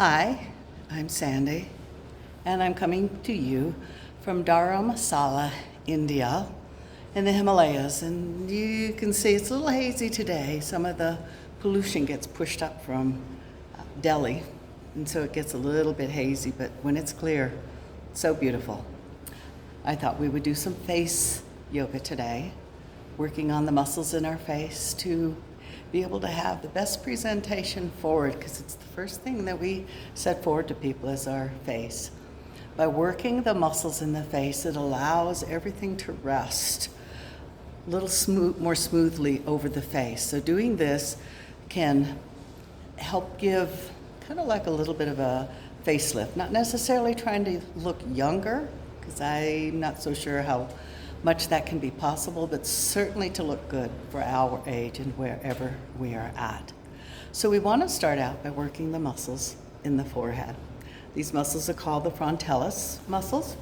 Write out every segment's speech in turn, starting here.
Hi, I'm Sandy, and I'm coming to you from Dharamsala, India, in the Himalayas. And you can see it's a little hazy today. Some of the pollution gets pushed up from Delhi, and so it gets a little bit hazy, but when it's clear, it's so beautiful. I thought we would do some face yoga today, working on the muscles in our face to be able to have the best presentation forward, because it's the first thing that we set forward to people is our face. By working the muscles in the face, it allows everything to rest a little more smoothly over the face. So doing this can help give kind of like a little bit of a facelift, not necessarily trying to look younger, because I'm not so sure how much that can be possible, but certainly to look good for our age and wherever we are at. So we want to start out by working the muscles in the forehead. These muscles are called the frontalis muscles.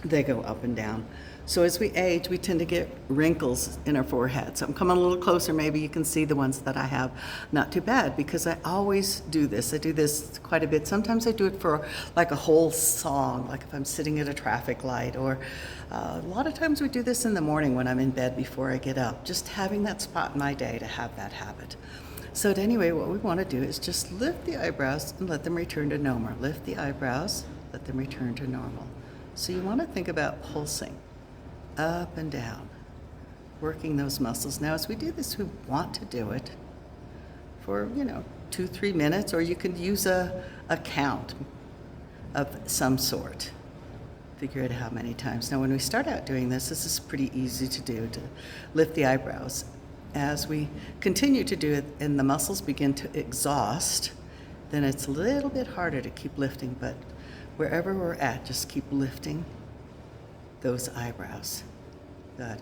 They go up and down. So as we age, we tend to get wrinkles in our forehead. So I'm coming a little closer, maybe you can see the ones that I have. Not too bad, because I always do this. I do this quite a bit. Sometimes I do it for like a whole song, like if I'm sitting at a traffic light, or a lot of times we do this in the morning when I'm in bed before I get up, just having that spot in my day to have that habit. So anyway, what we want to do is just lift the eyebrows and let them return to normal. Lift the eyebrows, let them return to normal. So you want to think about pulsing up and down, working those muscles. Now, as we do this, we want to do it for, 2-3 minutes, or you could use a count of some sort. Figure out how many times. Now, when we start out doing this is pretty easy to do, to lift the eyebrows. As we continue to do it and the muscles begin to exhaust, then it's a little bit harder to keep lifting, but wherever we're at, just keep lifting those eyebrows. Good.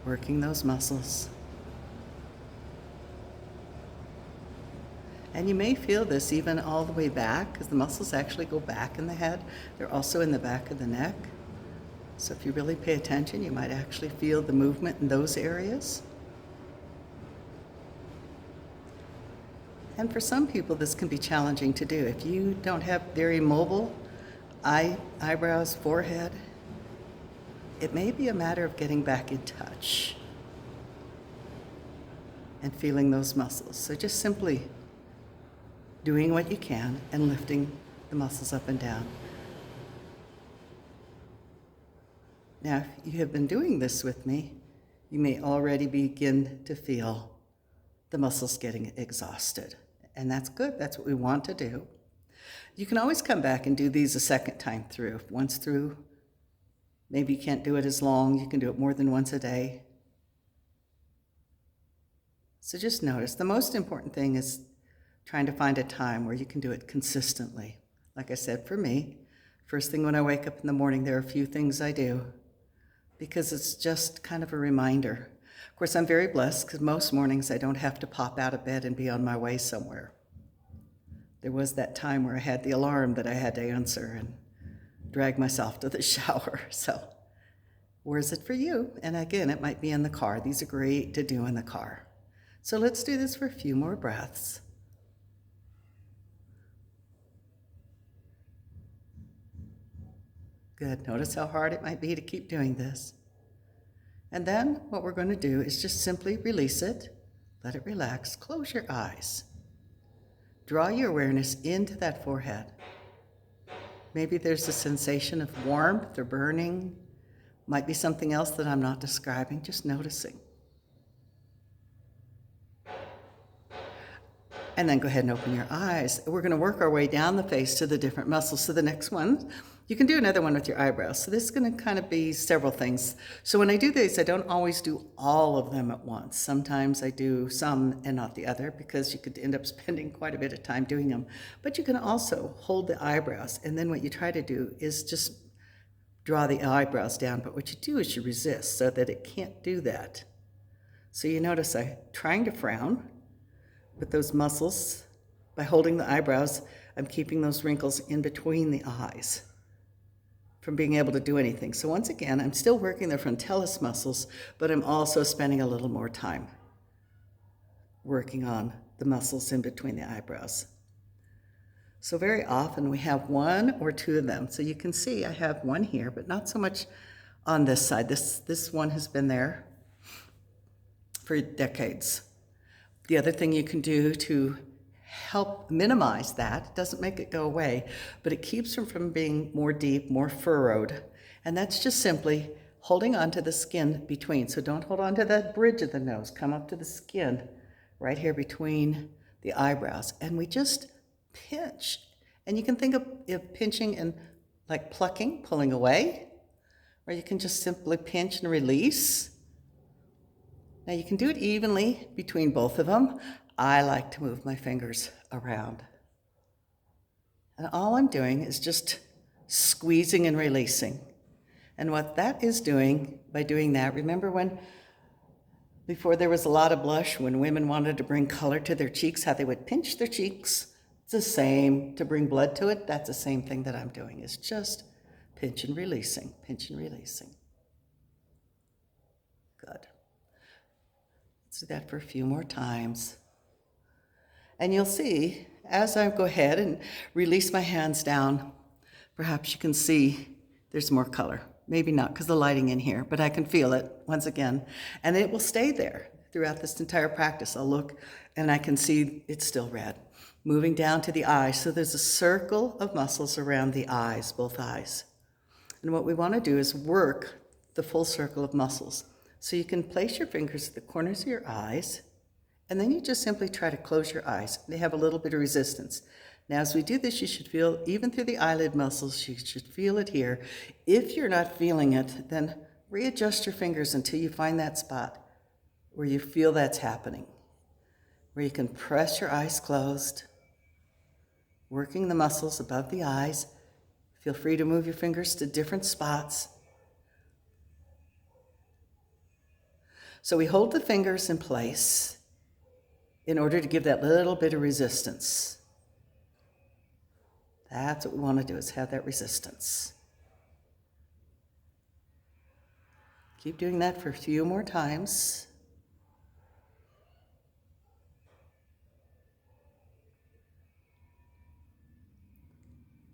Working those muscles. And you may feel this even all the way back, because the muscles actually go back in the head. They're also in the back of the neck. So if you really pay attention, you might actually feel the movement in those areas. And for some people, this can be challenging to do. If you don't have very mobile eyebrows, forehead, it may be a matter of getting back in touch and feeling those muscles. So just simply doing what you can and lifting the muscles up and down. Now, if you have been doing this with me, you may already begin to feel the muscles getting exhausted. And that's good. That's what we want to do. You can always come back and do these a second time through. Once through, maybe you can't do it as long. You can do it more than once a day. So just notice, the most important thing is trying to find a time where you can do it consistently. Like I said, for me, first thing when I wake up in the morning, there are a few things I do, because it's just kind of a reminder. Of course, I'm very blessed, because most mornings I don't have to pop out of bed and be on my way somewhere. There was that time where I had the alarm that I had to answer and drag myself to the shower. So where is it for you? And again, it might be in the car. These are great to do in the car. So let's do this for a few more breaths. Good. Notice how hard it might be to keep doing this. And then what we're going to do is just simply release it, let it relax, close your eyes. Draw your awareness into that forehead. Maybe there's a sensation of warmth or burning. Might be something else that I'm not describing, just noticing. And then go ahead and open your eyes. We're going to work our way down the face to the different muscles. So the next one, you can do another one with your eyebrows. So this is going to kind of be several things. So when I do these, I don't always do all of them at once. Sometimes I do some and not the other, because you could end up spending quite a bit of time doing them. But you can also hold the eyebrows, and then what you try to do is just draw the eyebrows down. But what you do is you resist so that it can't do that. So you notice I'm trying to frown with those muscles. By holding the eyebrows, I'm keeping those wrinkles in between the eyes from being able to do anything. So once again, I'm still working the frontalis muscles, but I'm also spending a little more time working on the muscles in between the eyebrows. So very often we have one or two of them. So you can see I have one here, but not so much on this side. This one has been there for decades. The other thing you can do to help minimize that, it doesn't make it go away, but it keeps them from being more deep, more furrowed. And that's just simply holding onto the skin between. So don't hold on to that bridge of the nose. Come up to the skin right here between the eyebrows. And we just pinch. And you can think of pinching and like plucking, pulling away, or you can just simply pinch and release. Now you can do it evenly between both of them. I like to move my fingers around. And all I'm doing is just squeezing and releasing. And what that is doing, by doing that, remember when, before there was a lot of blush, when women wanted to bring color to their cheeks, how they would pinch their cheeks? It's the same, to bring blood to it, that's the same thing that I'm doing, is just pinch and releasing, pinch and releasing. Good. Let's do that for a few more times. And you'll see, as I go ahead and release my hands down, perhaps you can see there's more color. Maybe not because the lighting in here, but I can feel it once again. And it will stay there throughout this entire practice. I'll look and I can see it's still red. Moving down to the eyes. So there's a circle of muscles around the eyes, both eyes. And what we want to do is work the full circle of muscles. So you can place your fingers at the corners of your eyes, and then you just simply try to close your eyes. They have a little bit of resistance. Now, as we do this, you should feel, even through the eyelid muscles, you should feel it here. If you're not feeling it, then readjust your fingers until you find that spot where you feel that's happening, where you can press your eyes closed, working the muscles above the eyes. Feel free to move your fingers to different spots. So we hold the fingers in place in order to give that little bit of resistance. That's what we want to do, is have that resistance. Keep doing that for a few more times.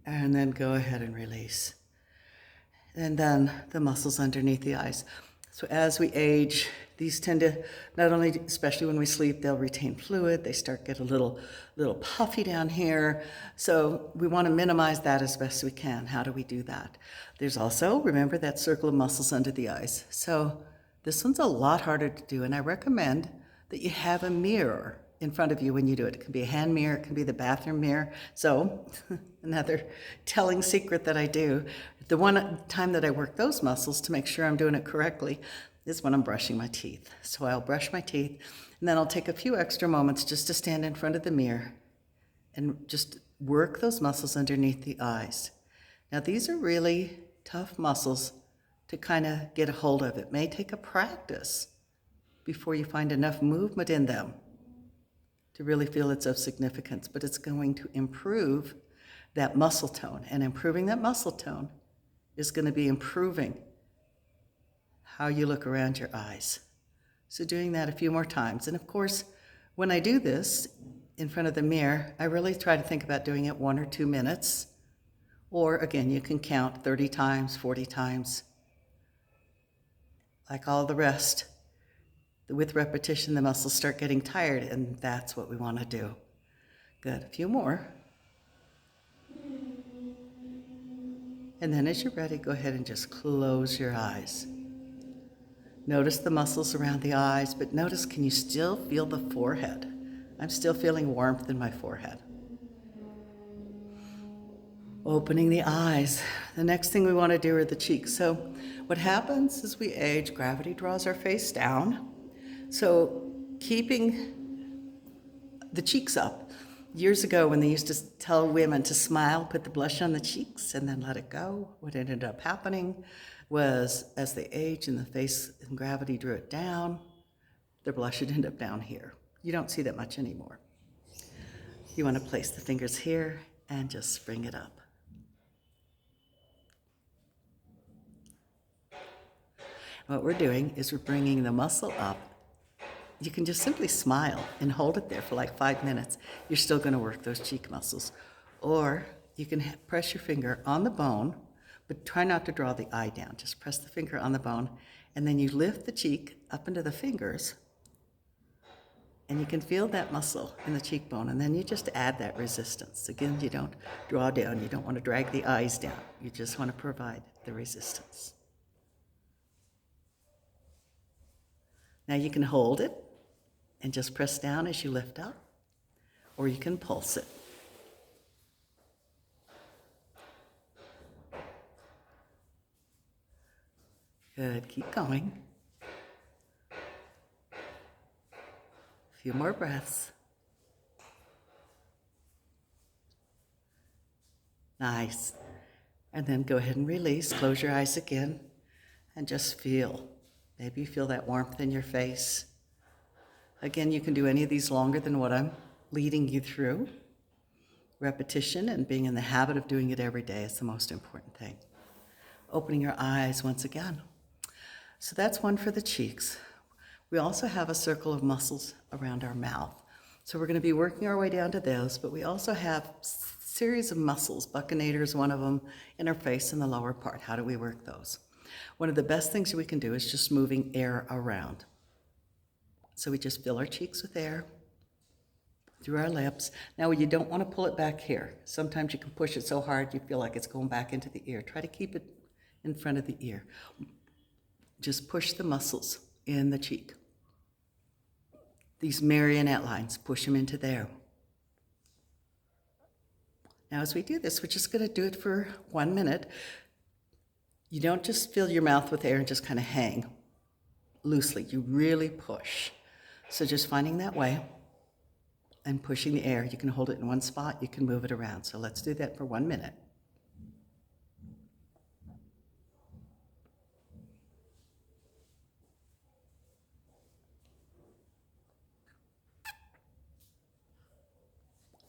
And then go ahead and release. And then the muscles underneath the eyes. So as we age, these tend to, not only, especially when we sleep, they'll retain fluid. They start get a little puffy down here. So we want to minimize that as best we can. How do we do that? There's also, remember, that circle of muscles under the eyes. So this one's a lot harder to do, and I recommend that you have a mirror in front of you when you do it. It can be a hand mirror, it can be the bathroom mirror. So another telling secret that I do, the one time that I work those muscles to make sure I'm doing it correctly is when I'm brushing my teeth. So I'll brush my teeth, and then I'll take a few extra moments just to stand in front of the mirror and just work those muscles underneath the eyes. Now these are really tough muscles to kind of get a hold of. It may take a practice before you find enough movement in them to really feel it's of significance, but it's going to improve that muscle tone, and improving that muscle tone is going to be improving how you look around your eyes. So doing that a few more times. And of course, when I do this in front of the mirror, I really try to think about doing it 1 or 2 minutes. Or again, you can count 30 times, 40 times. Like all the rest, with repetition, the muscles start getting tired, and that's what we want to do. Good, a few more. And then as you're ready, go ahead and just close your eyes. Notice the muscles around the eyes, but notice, can you still feel the forehead? I'm still feeling warmth in my forehead. Opening the eyes. The next thing we want to do are the cheeks. So what happens as we age, gravity draws our face down. So keeping the cheeks up. Years ago, when they used to tell women to smile, put the blush on the cheeks and then let it go, what ended up happening was, as they aged and the face and gravity drew it down, the blush would end up down here. You don't see that much anymore. You want to place the fingers here and just bring it up. What we're doing is we're bringing the muscle up you can just simply smile and hold it there for like 5 minutes. You're still going to work those cheek muscles. Or you can press your finger on the bone, but try not to draw the eye down. Just press the finger on the bone, and then you lift the cheek up into the fingers, and you can feel that muscle in the cheekbone, and then you just add that resistance. Again, you don't draw down. You don't want to drag the eyes down. You just want to provide the resistance. Now you can hold it and just press down as you lift up, or you can pulse it. Good, keep going. A few more breaths. Nice. And then go ahead and release. Close your eyes again and just feel. Maybe you feel that warmth in your face. Again, you can do any of these longer than what I'm leading you through. Repetition and being in the habit of doing it every day is the most important thing. Opening your eyes once again. So that's one for the cheeks. We also have a circle of muscles around our mouth. So we're going to be working our way down to those, but we also have a series of muscles. Buccinator is one of them in our face and the lower part. How do we work those? One of the best things we can do is just moving air around. So we just fill our cheeks with air through our lips. Now you don't want to pull it back here. Sometimes you can push it so hard you feel like it's going back into the ear. Try to keep it in front of the ear. Just push the muscles in the cheek. These marionette lines, push them into there. Now as we do this, we're just going to do it for 1 minute. You don't just fill your mouth with air and just kind of hang loosely. You really push. So just finding that way and pushing the air. You can hold it in one spot, you can move it around. So let's do that for 1 minute.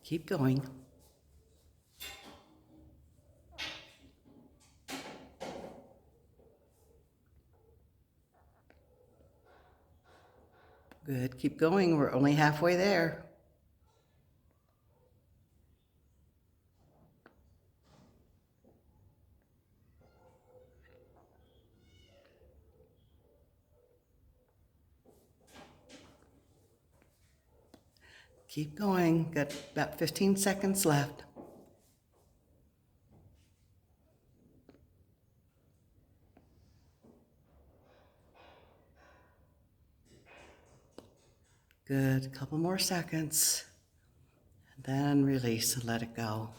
Keep going. Good, keep going. We're only halfway there. Keep going. Got about 15 seconds left. Good. A couple more seconds. And then release and let it go.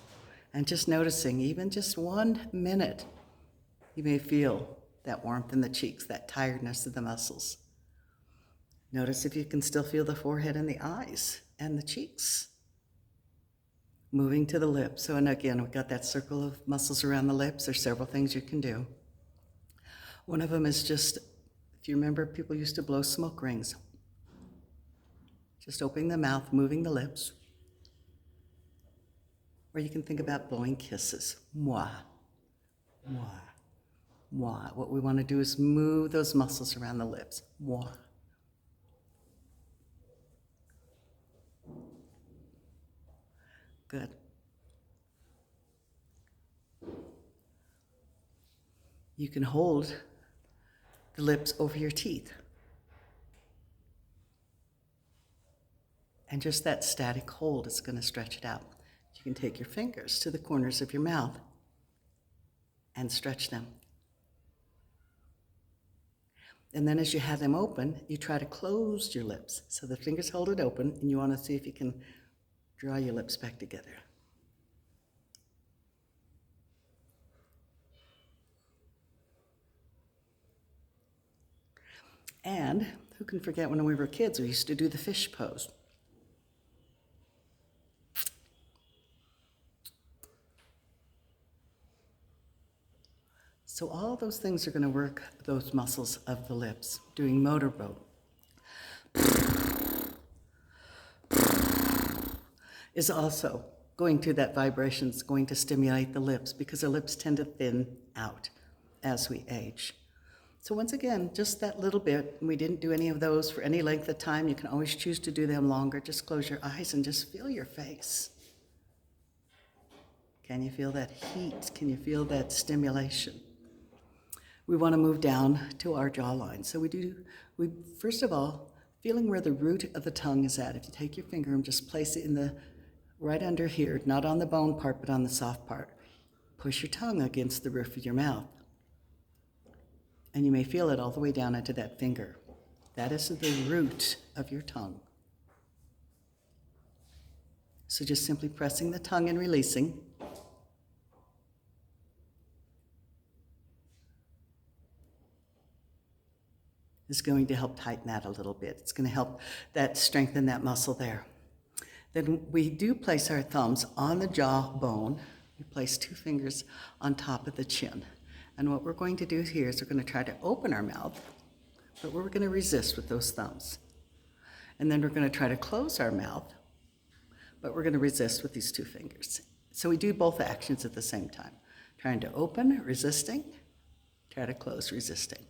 And just noticing, even just 1 minute, you may feel that warmth in the cheeks, that tiredness of the muscles. Notice if you can still feel the forehead and the eyes and the cheeks. Moving to the lips. So, and again, we've got that circle of muscles around the lips. There's several things you can do. One of them is just, if you remember, people used to blow smoke rings. Just opening the mouth, moving the lips. Or you can think about blowing kisses. Mwah, mwah, mwah. What we want to do is move those muscles around the lips. Mwah. Good. You can hold the lips over your teeth. And just that static hold is going to stretch it out. You can take your fingers to the corners of your mouth and stretch them. And then as you have them open, you try to close your lips. So the fingers hold it open, and you want to see if you can draw your lips back together. And who can forget when we were kids, we used to do the fish pose. So all those things are going to work those muscles of the lips, doing motorboat. Is also going through that vibration, is going to stimulate the lips because the lips tend to thin out as we age. So once again, just that little bit. We didn't do any of those for any length of time. You can always choose to do them longer. Just close your eyes and just feel your face. Can you feel that heat? Can you feel that stimulation? We want to move down to our jawline. So we first of all, feeling where the root of the tongue is at. If you take your finger and just place it in the right under here, not on the bone part, but on the soft part. Push your tongue against the roof of your mouth. And you may feel it all the way down into that finger. That is the root of your tongue. So just simply pressing the tongue and releasing. Is going to help tighten that a little bit. It's going to help that strengthen that muscle there. Then we do place our thumbs on the jawbone. We place 2 fingers on top of the chin. And what we're going to do here is we're going to try to open our mouth, but we're going to resist with those thumbs. And then we're going to try to close our mouth, but we're going to resist with these 2 fingers. So we do both actions at the same time. Trying to open, resisting, try to close, resisting.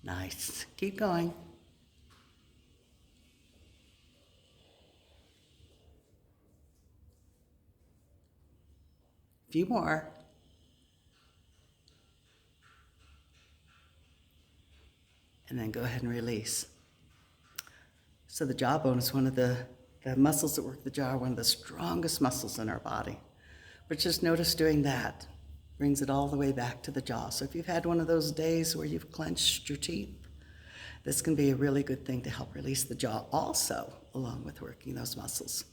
Nice. Keep going. A few more. And then go ahead and release. So the jawbone is one of the muscles that work the jaw, are one of the strongest muscles in our body. But just notice doing that brings it all the way back to the jaw. So if you've had one of those days where you've clenched your teeth, this can be a really good thing to help release the jaw also, along with working those muscles.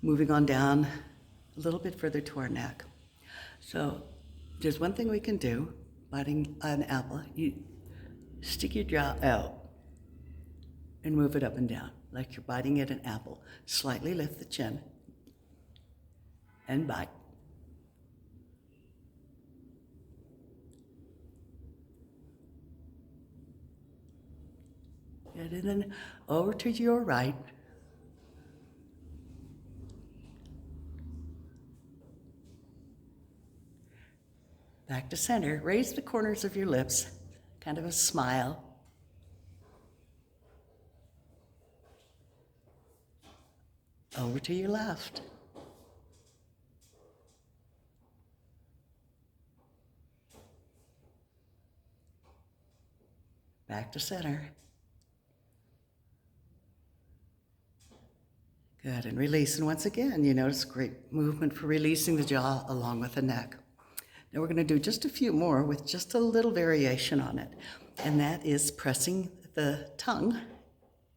Moving on down a little bit further to our neck. So there's one thing we can do, biting an apple. You stick your jaw out and move it up and down like you're biting at an apple. Slightly lift the chin and bite. Good, and then over to your right. Back to center. Raise the corners of your lips, kind of a smile. Over to your left. Back to center. Good, and release. And once again, you notice great movement for releasing the jaw along with the neck. Now we're going to do just a few more with just a little variation on it. And that is pressing the tongue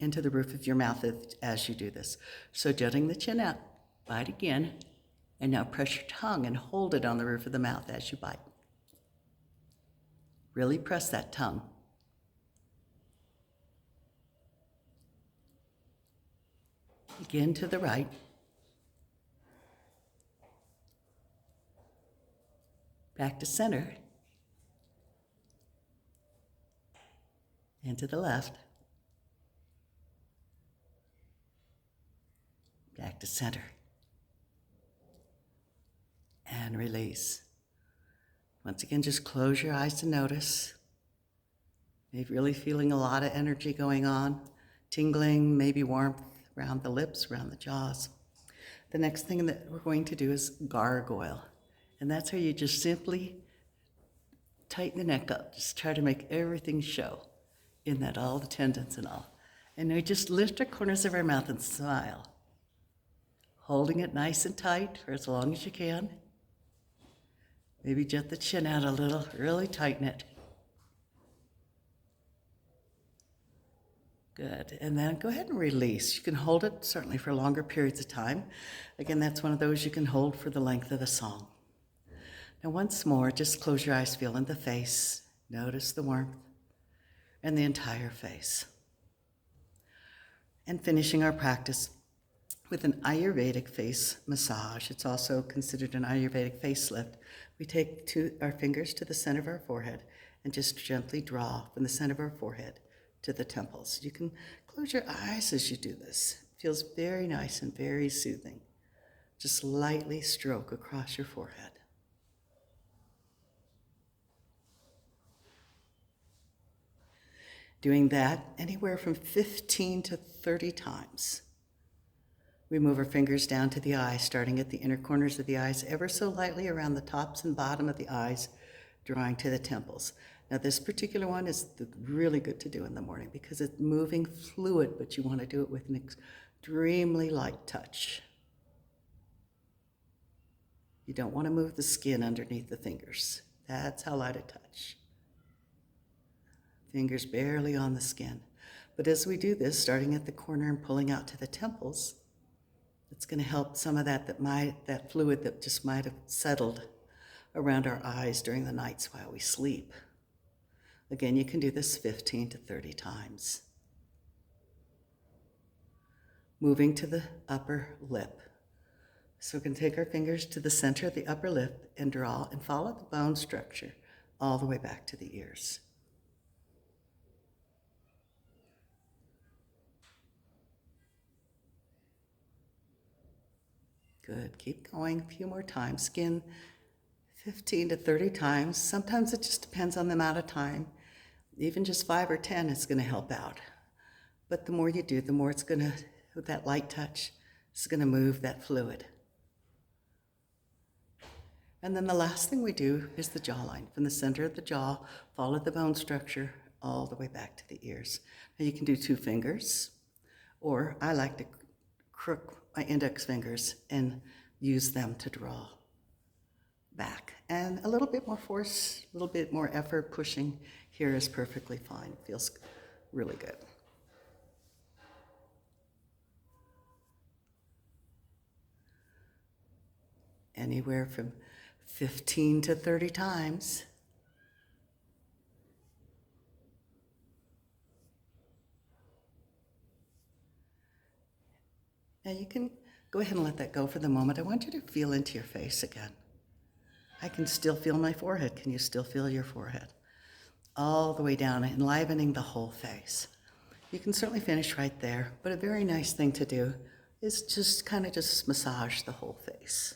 into the roof of your mouth as you do this. So jutting the chin out, bite again, and now press your tongue and hold it on the roof of the mouth as you bite. Really press that tongue. Again to the right. Back to center. And to the left. Back to center. And release. Once again, just close your eyes to notice. Maybe really feeling a lot of energy going on. Tingling, maybe warmth around the lips, around the jaws. The next thing that we're going to do is gargoyle. And that's how you just simply tighten the neck up. Just try to make everything show in that, all the tendons and all. And we just lift our corners of our mouth and smile. Holding it nice and tight for as long as you can. Maybe jut the chin out a little, really tighten it. Good, and then go ahead and release. You can hold it certainly for longer periods of time. Again, that's one of those you can hold for the length of the song. Now once more, just close your eyes, feel in the face. Notice the warmth and the entire face. And finishing our practice with an Ayurvedic face massage. It's also considered an Ayurvedic facelift, We take our fingers to the center of our forehead and just gently draw from the center of our forehead to the temples. You can close your eyes as you do this. It feels very nice and very soothing. Just lightly stroke across your forehead. Doing that anywhere from 15 to 30 times. We move our fingers down to the eyes, starting at the inner corners of the eyes, ever so lightly around the tops and bottom of the eyes, drawing to the temples. Now this particular one is really good to do in the morning because it's moving fluid, but you want to do it with an extremely light touch. You don't want to move the skin underneath the fingers. That's how light a touch. Fingers barely on the skin. But as we do this, starting at the corner and pulling out to the temples, it's going to help some of that fluid that just might have settled around our eyes during the nights while we sleep. Again, you can do this 15 to 30 times. Moving to the upper lip. So we can take our fingers to the center of the upper lip and draw and follow the bone structure all the way back to the ears. Good, keep going a few more times. Skin 15 to 30 times. Sometimes it just depends on the amount of time. Even just 5 or 10 is going to help out. But the more you do, the more it's going to, with that light touch, it's going to move that fluid. And then the last thing we do is the jawline. From the center of the jaw, follow the bone structure all the way back to the ears. Now you can do 2 fingers, or I like to crook my index fingers and use them to draw back. And a little bit more force, a little bit more effort pushing here is perfectly fine. It feels really good. Anywhere from 15 to 30 times. Now you can go ahead and let that go for the moment. I want you to feel into your face again. I can still feel my forehead. Can you still feel your forehead? All the way down, enlivening the whole face. You can certainly finish right there, but a very nice thing to do is just kind of just massage the whole face.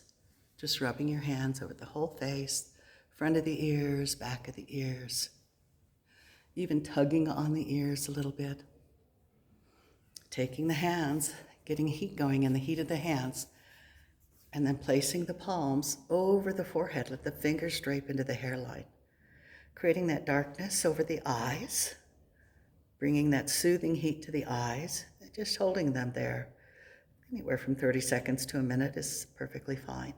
Just rubbing your hands over the whole face, front of the ears, back of the ears, even tugging on the ears a little bit. Taking the hands, getting heat going in the heat of the hands, and then placing the palms over the forehead. Let the fingers drape into the hairline, creating that darkness over the eyes, bringing that soothing heat to the eyes, just holding them there. Anywhere from 30 seconds to a minute is perfectly fine.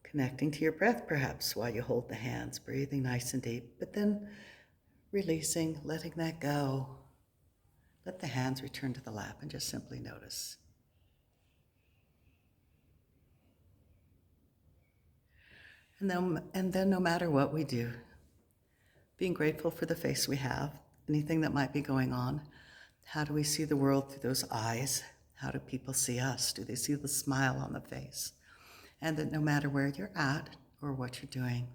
Connecting to your breath perhaps while you hold the hands, breathing nice and deep, but then releasing, letting that go. Let the hands return to the lap and just simply notice. And then no matter what we do, being grateful for the face we have, anything that might be going on. How do we see the world through those eyes? How do people see us? Do they see the smile on the face? And that no matter where you're at or what you're doing,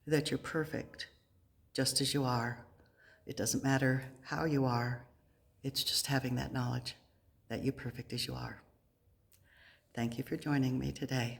that you're perfect just as you are. It doesn't matter how you are. It's just having that knowledge that you're perfect as you are. Thank you for joining me today.